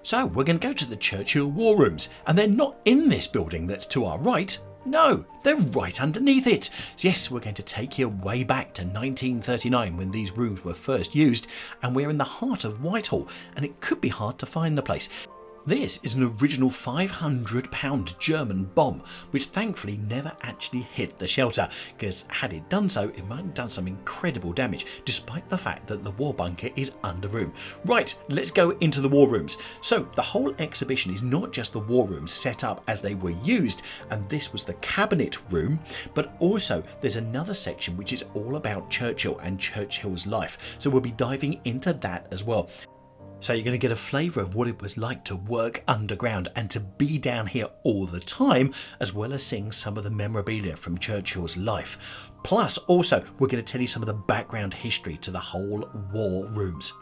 So we're going to go to the Churchill War Rooms, and they're not in this building that's to our right. No, they're right underneath it. So yes, we're going to take you way back to 1939 when these rooms were first used, and we're in the heart of Whitehall, and it could be hard to find the place. This is an original £500 German bomb, which thankfully never actually hit the shelter, because had it done so, it might have done some incredible damage, despite the fact that the war bunker is under room. Right, let's go into the war rooms. So the whole exhibition is not just the war rooms set up as they were used, and this was the cabinet room, but also there's another section which is all about Churchill and Churchill's life. So we'll be diving into that as well. So you're going to get a flavour of what it was like to work underground and to be down here all the time, as well as seeing some of the memorabilia from Churchill's life. Plus, also, we're going to tell you some of the background history to the whole war rooms.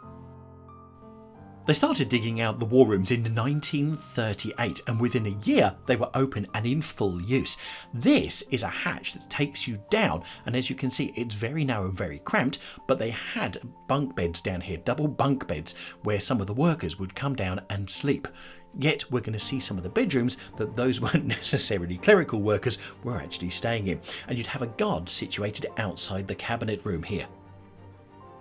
They started digging out the war rooms in 1938, and within a year they were open and in full use. This is a hatch that takes you down, and as you can see, it's very narrow and very cramped, but they had bunk beds down here, double bunk beds, where some of the workers would come down and sleep. Yet we're going to see some of the bedrooms that those weren't necessarily clerical workers were actually staying in, and you'd have a guard situated outside the cabinet room here.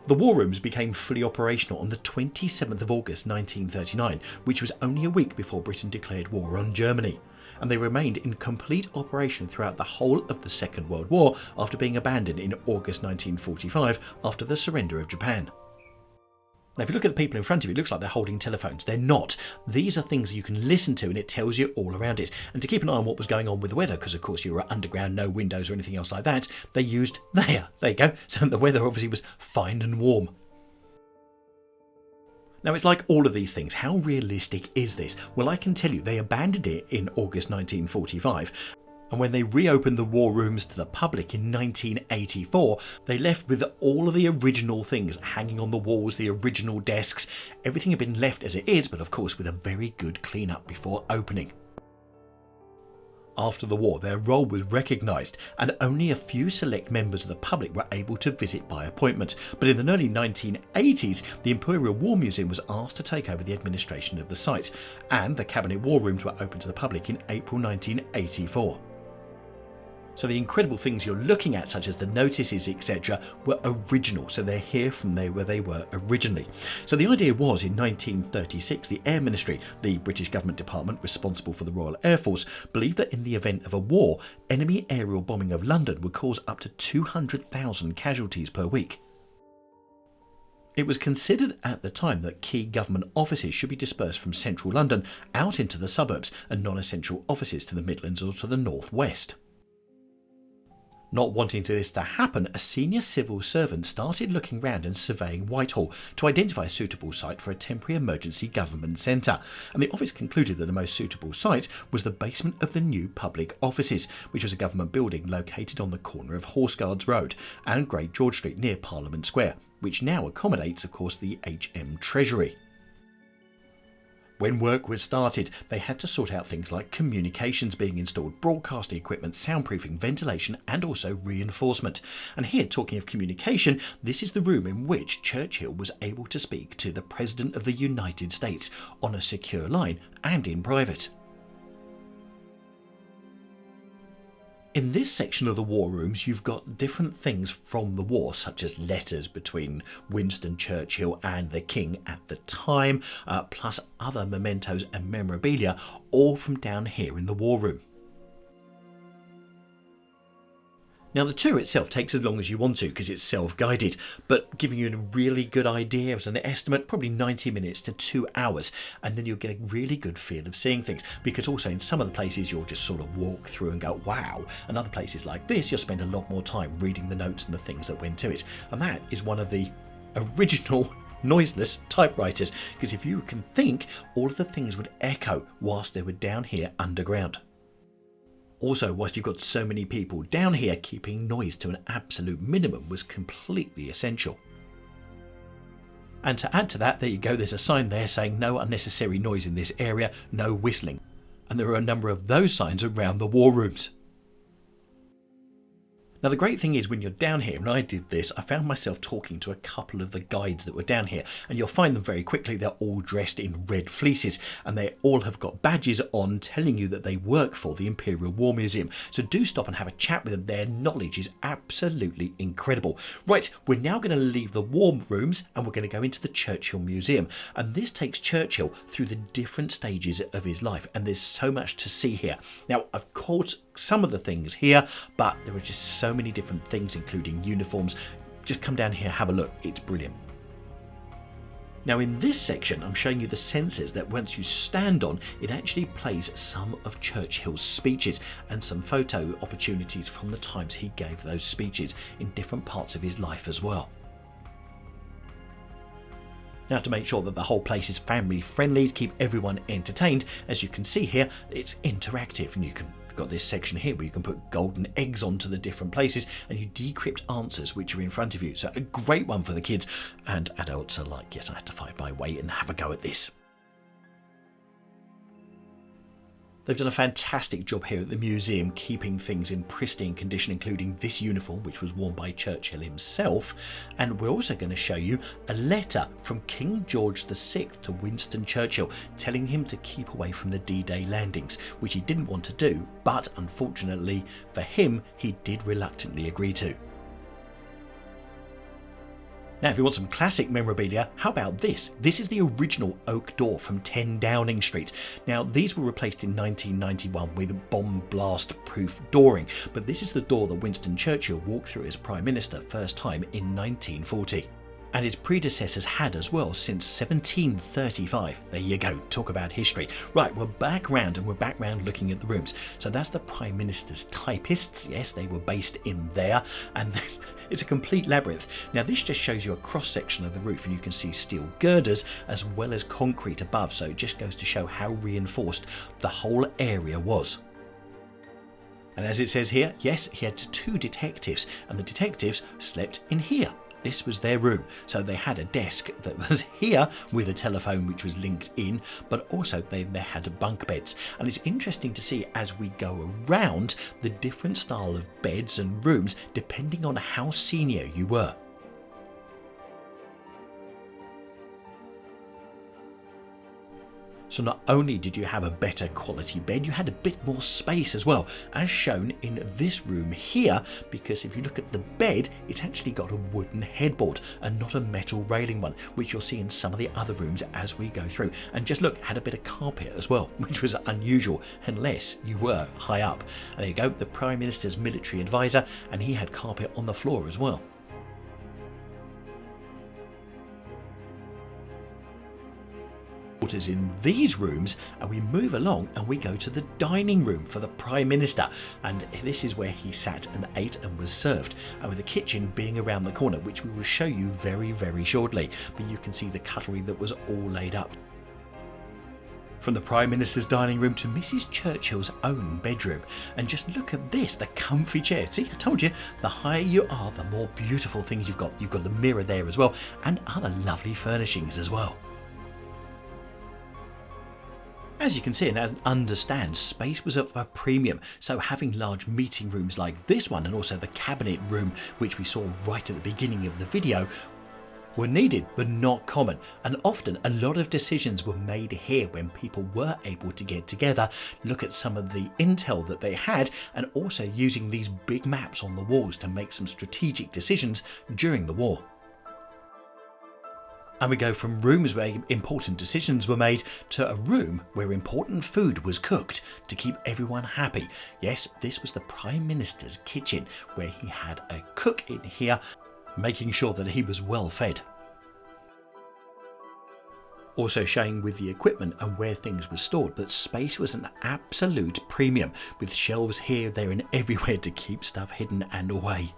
The war rooms became fully operational on the 27th of August 1939, which was only a week before Britain declared war on Germany, and they remained in complete operation throughout the whole of the Second World War after being abandoned in August 1945 after the surrender of Japan. Now, if you look at the people in front of you, it looks like they're holding telephones. They're not. These are things you can listen to, and it tells you all around it. And to keep an eye on what was going on with the weather, because of course you were underground, no windows or anything else like that, they used there you go. So the weather obviously was fine and warm. Now, it's like all of these things. How realistic is this? Well, I can tell you they abandoned it in August 1945. And when they reopened the war rooms to the public in 1984, they left with all of the original things hanging on the walls, the original desks. Everything had been left as it is, but of course with a very good clean-up before opening. After the war, their role was recognised, and only a few select members of the public were able to visit by appointment. But in the early 1980s, the Imperial War Museum was asked to take over the administration of the site, and the Cabinet War Rooms were opened to the public in April 1984. So the incredible things you're looking at, such as the notices, etc., were original, so they're here from where they were originally. So the idea was, in 1936, the Air Ministry, the British government department responsible for the Royal Air Force, believed that in the event of a war, enemy aerial bombing of London would cause up to 200,000 casualties per week. It was considered at the time that key government offices should be dispersed from central London out into the suburbs, and non-essential offices to the Midlands or to the North West. Not wanting this to happen, a senior civil servant started looking round and surveying Whitehall to identify a suitable site for a temporary emergency government centre, and the office concluded that the most suitable site was the basement of the new public offices, which was a government building located on the corner of Horse Guards Road and Great George Street near Parliament Square, which now accommodates, of course, the HM Treasury. When work was started, they had to sort out things like communications being installed, broadcasting equipment, soundproofing, ventilation, and also reinforcement. And here, talking of communication, this is the room in which Churchill was able to speak to the President of the United States on a secure line and in private. In this section of the war rooms, you've got different things from the war, such as letters between Winston Churchill and the King at the time, plus other mementos and memorabilia, all from down here in the war room. Now, the tour itself takes as long as you want to because it's self-guided, but giving you a really good idea as an estimate, probably 90 minutes to 2 hours, and then you'll get a really good feel of seeing things, because also in some of the places you'll just sort of walk through and go, wow, and other places like this you'll spend a lot more time reading the notes and the things that went to it, and that is one of the original noiseless typewriters, because if you can think, all of the things would echo whilst they were down here underground. Also, whilst you've got so many people down here, keeping noise to an absolute minimum was completely essential. And to add to that, there you go, there's a sign there saying no unnecessary noise in this area, no whistling. And there are a number of those signs around the war rooms. Now the great thing is when you're down here, and I did this, I found myself talking to a couple of the guides that were down here, and you'll find them very quickly. They're all dressed in red fleeces and they all have got badges on telling you that they work for the Imperial War Museum. So do stop and have a chat with them. Their knowledge is absolutely incredible. Right, we're now going to leave the war rooms and we're going to go into the Churchill Museum, and this takes Churchill through the different stages of his life, and there's so much to see here. Now I've caught some of the things here, but there are just so many different things, including uniforms. Just come down here, have a look, it's brilliant. Now in this section I'm showing you the sensors that once you stand on, it actually plays some of Churchill's speeches and some photo opportunities from the times he gave those speeches in different parts of his life as well. Now to make sure that the whole place is family friendly, to keep everyone entertained, as you can see here, it's interactive, and you've got this section here where you can put golden eggs onto the different places and you decrypt answers which are in front of you. So a great one for the kids and adults alike. Yes, I had to find my way and have a go at this. They've done a fantastic job here at the museum, keeping things in pristine condition, including this uniform, which was worn by Churchill himself. And we're also going to show you a letter from King George VI to Winston Churchill, telling him to keep away from the D-Day landings, which he didn't want to do, but unfortunately for him, he did reluctantly agree to. Now if you want some classic memorabilia, how about this? This is the original oak door from 10 Downing Street. Now these were replaced in 1991 with bomb blast proof dooring, but this is the door that Winston Churchill walked through as Prime Minister first time in 1940. And his predecessors had as well since 1735. There you go, talk about history. Right, we're back round looking at the rooms. So that's the Prime Minister's typists. Yes, they were based in there, and it's a complete labyrinth. Now this just shows you a cross section of the roof, and you can see steel girders as well as concrete above, so it just goes to show how reinforced the whole area was. And as it says here, yes, he had 2 detectives, and the detectives slept in here. This was their room, so they had a desk that was here with a telephone which was linked in, but also they had bunk beds. And it's interesting to see as we go around the different style of beds and rooms depending on how senior you were. So not only did you have a better quality bed, you had a bit more space as well, as shown in this room here, because if you look at the bed, it's actually got a wooden headboard and not a metal railing one, which you'll see in some of the other rooms as we go through. And just look, had a bit of carpet as well, which was unusual unless you were high up. And there you go, the Prime Minister's military advisor, and he had carpet on the floor as well. In these rooms, and we move along and we go to the dining room for the Prime Minister, and this is where he sat and ate and was served, and with the kitchen being around the corner, which we will show you very shortly, but you can see the cutlery that was all laid up. From the Prime Minister's dining room to Mrs. Churchill's own bedroom, and just look at this, the comfy chair. See, I told you, the higher you are, the more beautiful things you've got. You've got the mirror there as well, and other lovely furnishings as well. As you can see and understand, space was of a premium, so having large meeting rooms like this one, and also the cabinet room which we saw right at the beginning of the video, were needed but not common, and often a lot of decisions were made here when people were able to get together, look at some of the intel that they had, and also using these big maps on the walls to make some strategic decisions during the war. And we go from rooms where important decisions were made to a room where important food was cooked to keep everyone happy. Yes, this was the Prime Minister's kitchen, where he had a cook in here, making sure that he was well fed. Also showing with the equipment and where things were stored that space was an absolute premium, with shelves here, there and everywhere to keep stuff hidden and away.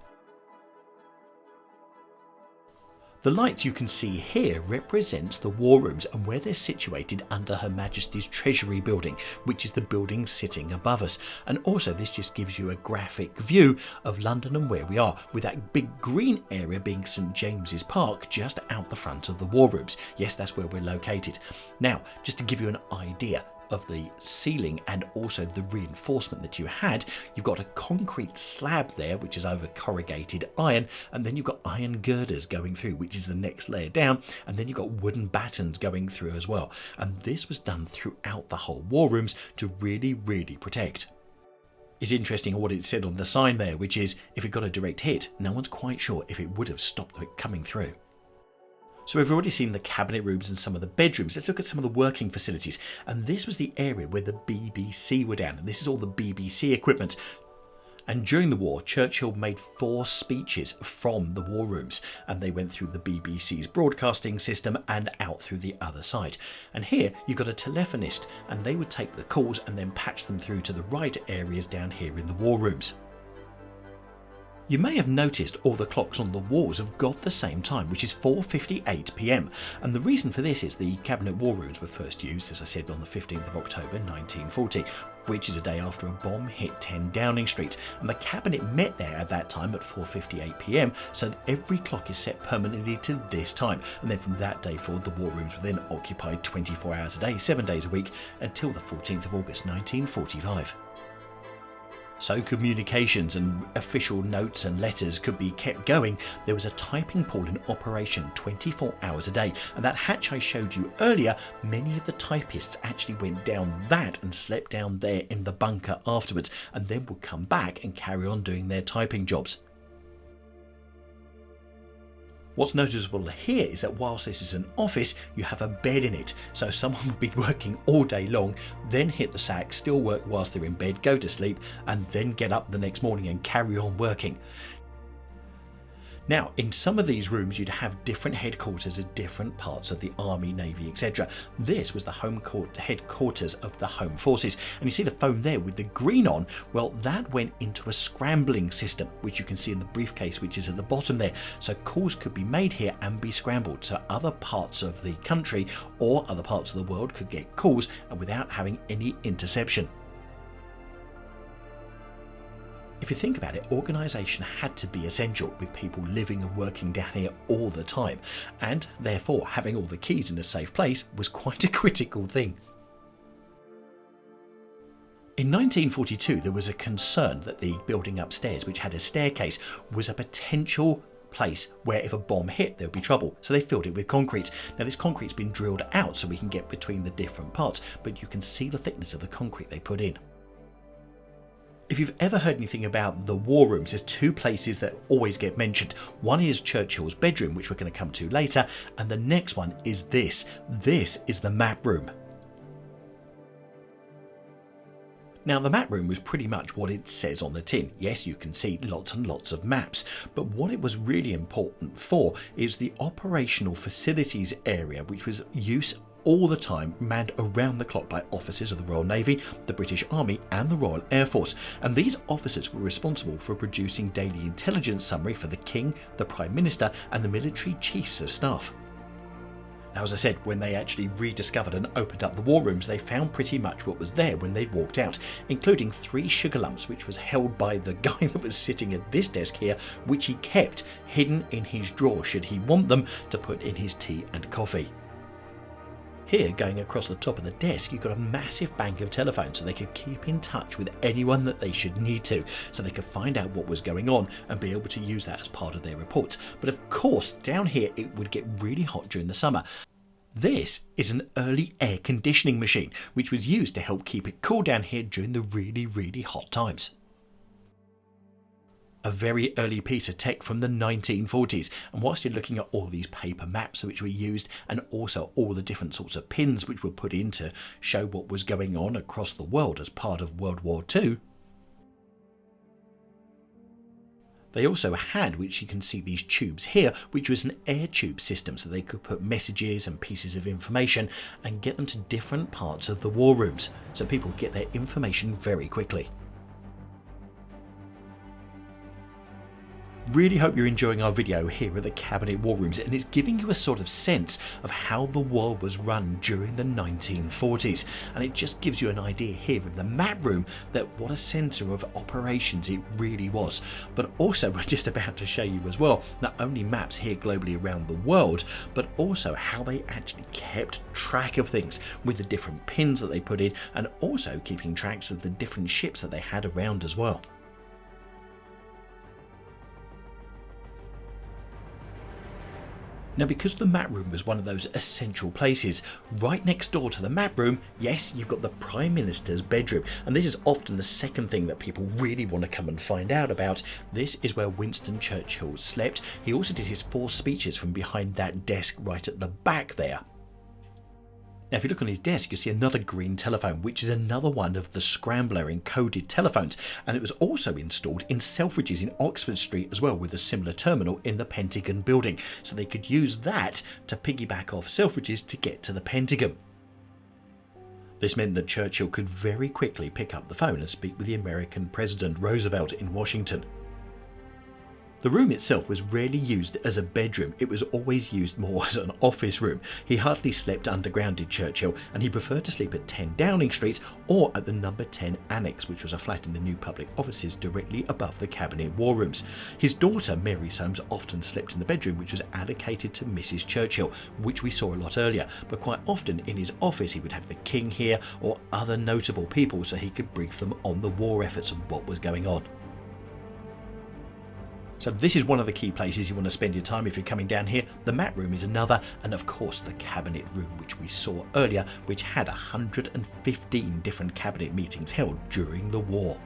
The lights you can see here represents the war rooms and where they're situated under Her Majesty's Treasury building, which is the building sitting above us. And also this just gives you a graphic view of London and where we are, with that big green area being St James's Park just out the front of the war rooms. Yes, that's where we're located. Now, just to give you an idea, of the ceiling and also the reinforcement that you had, you've got a concrete slab there which is over corrugated iron, and then you've got iron girders going through, which is the next layer down, and then you've got wooden battens going through as well. And this was done throughout the whole war rooms to really protect. It's interesting what it said on the sign there, which is if it got a direct hit, no one's quite sure if it would have stopped it coming through. So we've already seen the cabinet rooms and some of the bedrooms. Let's look at some of the working facilities. And this was the area where the BBC were down. And this is all the BBC equipment. And during the war, Churchill made 4 speeches from the war rooms. And they went through the BBC's broadcasting system and out through the other side. And here you've got a telephonist. And they would take the calls and then patch them through to the right areas down here in the war rooms. You may have noticed all the clocks on the walls have got the same time, which is 4:58 p.m. And the reason for this is the cabinet war rooms were first used, as I said, on the 15th of October 1940, which is a day after a bomb hit 10 Downing Street. And the cabinet met there at that time at 4:58 p.m, so that every clock is set permanently to this time. And then from that day forward, the war rooms were then occupied 24 hours a day, 7 days a week, until the 14th of August 1945. So communications and official notes and letters could be kept going. There was a typing pool in operation 24 hours a day, and that hatch I showed you earlier, many of the typists actually went down that and slept down there in the bunker afterwards, and then would come back and carry on doing their typing jobs. What's noticeable here is that whilst this is an office, you have a bed in it. So someone would be working all day long, then hit the sack, still work whilst they're in bed, go to sleep, and then get up the next morning and carry on working. Now, in some of these rooms, you'd have different headquarters at different parts of the Army, Navy, etc. This was the headquarters of the Home Forces. And you see the phone there with the green on. Well, that went into a scrambling system, which you can see in the briefcase, which is at the bottom there. So calls could be made here and be scrambled. So other parts of the country or other parts of the world could get calls and without having any interception. If you think about it, organisation had to be essential, with people living and working down here all the time, and therefore having all the keys in a safe place was quite a critical thing. In 1942, there was a concern that the building upstairs, which had a staircase, was a potential place where if a bomb hit there would be trouble, so they filled it with concrete. Now this concrete's been drilled out so we can get between the different parts, but you can see the thickness of the concrete they put in. If you've ever heard anything about the war rooms, there's 2 places that always get mentioned. One is Churchill's bedroom, which we're going to come to later, and the next one is this. This is the map room. Now the map room was pretty much what it says on the tin. Yes, you can see lots and lots of maps, but what it was really important for is the operational facilities area, which was used all the time, manned around the clock by officers of the Royal Navy, the British Army and the Royal Air Force. And these officers were responsible for producing daily intelligence summary for the King, the Prime Minister and the military chiefs of staff. Now, as I said, when they actually rediscovered and opened up the war rooms, they found pretty much what was there when they'd walked out, including 3 sugar lumps, which was held by the guy that was sitting at this desk here, which he kept hidden in his drawer should he want them to put in his tea and coffee. Here, going across the top of the desk, you've got a massive bank of telephones so they could keep in touch with anyone that they should need to, so they could find out what was going on and be able to use that as part of their reports. But of course, down here it would get really hot during the summer. This is an early air conditioning machine, which was used to help keep it cool down here during the really hot times. A very early piece of tech from the 1940s, and whilst you're looking at all these paper maps which were used and also all the different sorts of pins which were put in to show what was going on across the world as part of World War II, they also had, which you can see these tubes here, which was an air tube system, so they could put messages and pieces of information and get them to different parts of the war rooms, so people could get their information very quickly. Really hope you're enjoying our video here at the Cabinet War Rooms, and it's giving you a sort of sense of how the world was run during the 1940s, and it just gives you an idea here in the map room that what a centre of operations it really was. But also we're just about to show you as well not only maps here globally around the world, but also how they actually kept track of things with the different pins that they put in, and also keeping tracks of the different ships that they had around as well. Now, because the map room was one of those essential places, right next door to the map room, yes, you've got the Prime Minister's bedroom, and this is often the second thing that people really want to come and find out about. This is where Winston Churchill slept. He also did his 4 speeches from behind that desk right at the back there. Now, if you look on his desk, you'll see another green telephone, which is another one of the scrambler encoded telephones, and it was also installed in Selfridges in Oxford Street as well, with a similar terminal in the Pentagon building, so they could use that to piggyback off Selfridges to get to the Pentagon. This meant that Churchill could very quickly pick up the phone and speak with the American President Roosevelt in Washington. The room itself was rarely used as a bedroom, it was always used more as an office room. He hardly slept underground, did Churchill, and he preferred to sleep at 10 Downing Street or at the number 10 Annex, which was a flat in the new public offices directly above the Cabinet War Rooms. His daughter Mary Soames often slept in the bedroom which was allocated to Mrs. Churchill, which we saw a lot earlier, but quite often in his office he would have the King here or other notable people so he could brief them on the war efforts and what was going on. So this is one of the key places you want to spend your time if you're coming down here. The map room is another, and of course the cabinet room, which we saw earlier, which had 115 different cabinet meetings held during the war.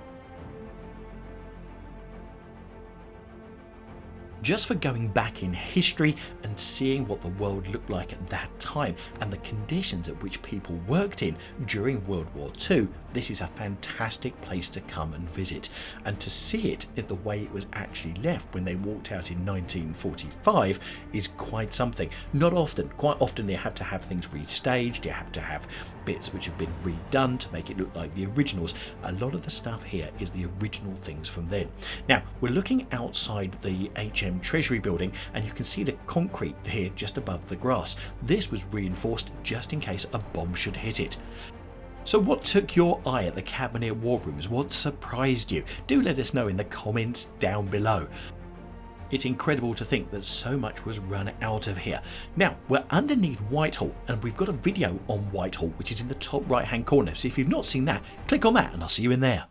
Just for going back in history and seeing what the world looked like at that time and the conditions at which people worked in during World War II, this is a fantastic place to come and visit. And to see it in the way it was actually left when they walked out in 1945 is quite something. Not often, quite often you have to have things restaged, you have to have bits which have been redone to make it look like the originals. A lot of the stuff here is the original things from then. Now, we're looking outside the HM Treasury building and you can see the concrete here just above the grass. This was reinforced just in case a bomb should hit it. So what took your eye at the Cabinet War Rooms? What surprised you? Do let us know in the comments down below. It's incredible to think that so much was run out of here. Now, we're underneath Whitehall and we've got a video on Whitehall which is in the top right hand corner. So if you've not seen that, click on that and I'll see you in there.